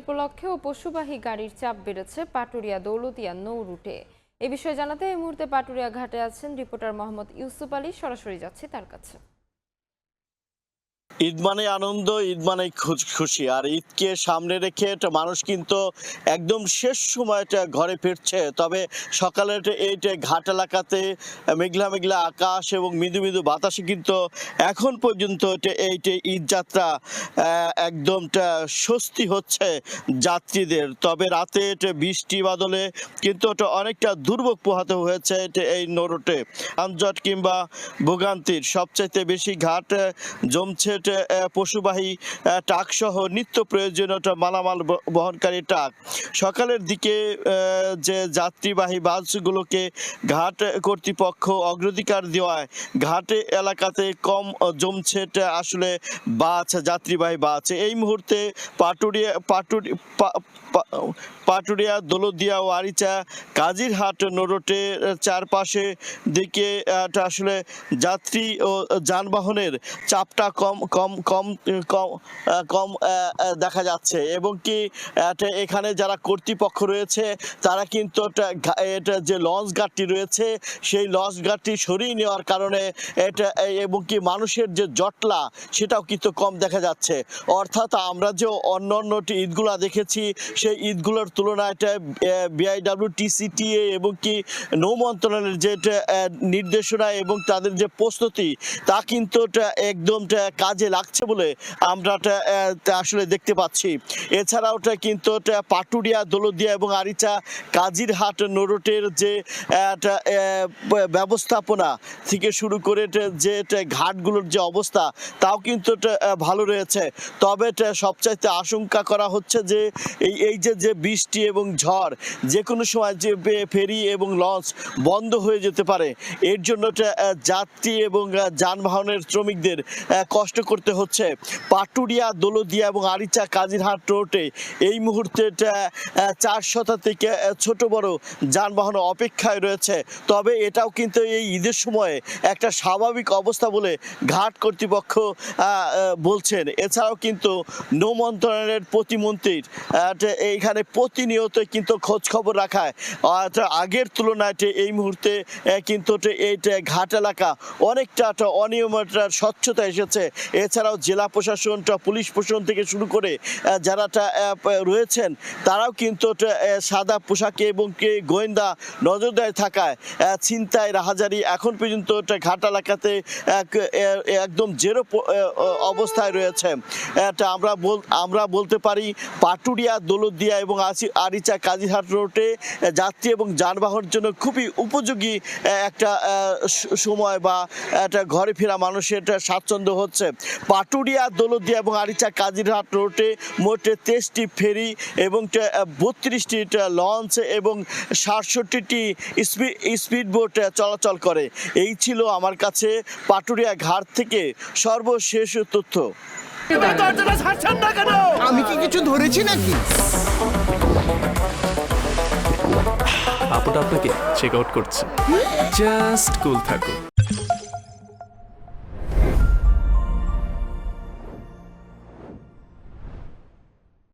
উপলক্ষে ও পশুবাহী গাড়ির চাপ বেড়েছে পাটুরিয়া দৌলতিয়া নৌ রুটে। এ বিষয়ে জানাতে এই মুহূর্তে পাটুরিয়া ঘাটে আছেন রিপোর্টার মোহাম্মদ ইউসুফ আলী। সরাসরি যাচ্ছি তার কাছে। ঈদ মানে আনন্দ, ঈদ মানে খুশি। আর ঈদকে সামনে রেখে মানুষ কিন্তু একদম শেষ সময়টা ঘরে ফিরছে। তবে সকালের এইটা ঘাট এলাকাতে মেঘলা মেঘলা আকাশ এবং মৃদু মৃদু বাতাসে কিন্তু এখন পর্যন্ত এইটা ঈদ যাত্রা একদমটা স্বস্তি হচ্ছে যাত্রীদের। তবে রাতে বৃষ্টি বাদলে কিন্তু ওটা অনেকটা দুর্ভোগ পোহাতে হয়েছে এই নৌরুটে। যানজট কিংবা ভোগান্তির সবচাইতে বেশি ঘাট জমছে পশুবাহী ট্রাক সহ নিত্য প্রয়োজনীয় মালামাল বহনকারী ট্রাক। সকালের দিকে যে যাত্রীবাহী বাসগুলোকে ঘাট কর্তৃপক্ষ অগ্রাধিকার দেওয়ায় ঘাট এলাকাতে কম জমছে আসলে বাস, যাত্রীবাহী বাস। এই মুহূর্তে পাটুরিয়া দৌলতদিয়া ও আরিচা কাজিরহাট নৌরুটের চারপাশে দিকে আসলে যাত্রী ও যানবাহনের চাপটা কম কম কম কম কম দেখা যাচ্ছে। এবং কি এখানে যারা কর্তৃপক্ষ রয়েছে তারা কিন্তু এটা যে লঞ্চ ঘাটটি রয়েছে সেই লঞ্চ ঘাটটি সরিয়ে নেওয়ার কারণে এটা এবং কি মানুষের যে জটলা সেটাও কিন্তু কম দেখা যাচ্ছে। অর্থাৎ আমরা যে অন্য ঈদগুলো দেখেছি সেই ঈদগুলোর তুলনায় বিআইডব্লিউটিসিটিএ এবং কি নৌ মন্ত্রণালয়ের যে নির্দেশনা এবং তাদের যে প্রস্তুতি তা কিন্তু একদম কাজে লাগছে বলে আমরা আসলে দেখতে পাচ্ছি। এছাড়াও কিন্তু পাটুরিয়া দৌলতদিয়া এবং আরিচা কাজিরহাট নৌরুটের যে ব্যবস্থাপনা থেকে শুরু করে যে ঘাটগুলোর যে অবস্থা তাও কিন্তু ভালো রয়েছে। তবে সবচাইতে আশঙ্কা করা হচ্ছে যে এই যে বৃষ্টি এবং ঝড় যে কোনো সময় যে ফেরি এবং লঞ্চ বন্ধ হয়ে যেতে পারে। এর জন্য যাত্রী এবং যানবাহনের শ্রমিকদের কষ্ট করতে হচ্ছে। পাটুরিয়া দৌলতদিয়া এবং আরিচা কাজিরহাট রোডে এই মুহূর্তে 400 থেকে ছোট বড় যানবাহন অপেক্ষায় রয়েছে। তবে এটাও কিন্তু এই ঈদের সময়ে একটা স্বাভাবিক অবস্থা বলে ঘাট কর্তৃপক্ষ বলছেন। এছাড়াও কিন্তু নৌ মন্ত্রণালয়ের প্রতিমন্ত্রীর এইখানে প্রতিনিয়ত কিন্তু খোঁজ খবর রাখায় আগের তুলনায় এই মুহূর্তে কিন্তু এই ঘাট এলাকা অনেকটা অনিয়মতার স্বচ্ছতা এসেছে। এছাড়াও জেলা প্রশাসন, পুলিশ প্রশাসন থেকে শুরু করে যারা রয়েছেন তারাও কিন্তু সাদা পোশাকে এবং গোয়েন্দা নজরদারি থাকায় ছিনতাই রাহাজারি এখন পর্যন্ত ঘাট এলাকাতে একদম জেরো অবস্থায় রয়েছে। আমরা বলতে পারি পাটুরিয়া দৌলতদিয়া এবং আরিচা কাজিরহাট রোডে যাত্রী এবং যানবাহনের জন্য খুবই উপযোগী একটা সময় বা একটা ঘরে ফেরা মানুষের স্বাচ্ছন্দ্য হচ্ছে। পাটুরিয়া দৌলতদিয়া এবং আরিচা কাজিরহাট রোডে মোট 23টি ফেরি এবং 32টি লঞ্চ এবং 67টি স্পিডবোট চলাচল করে। এই ছিল আমার কাছে পাটুরিয়া ঘাট থেকে সর্বশেষ তথ্য। আমি কি কিছু ধরেছি নাকি? আপুটা আপনাকে চেক আউট করছে। জাস্ট কুল থাকুন।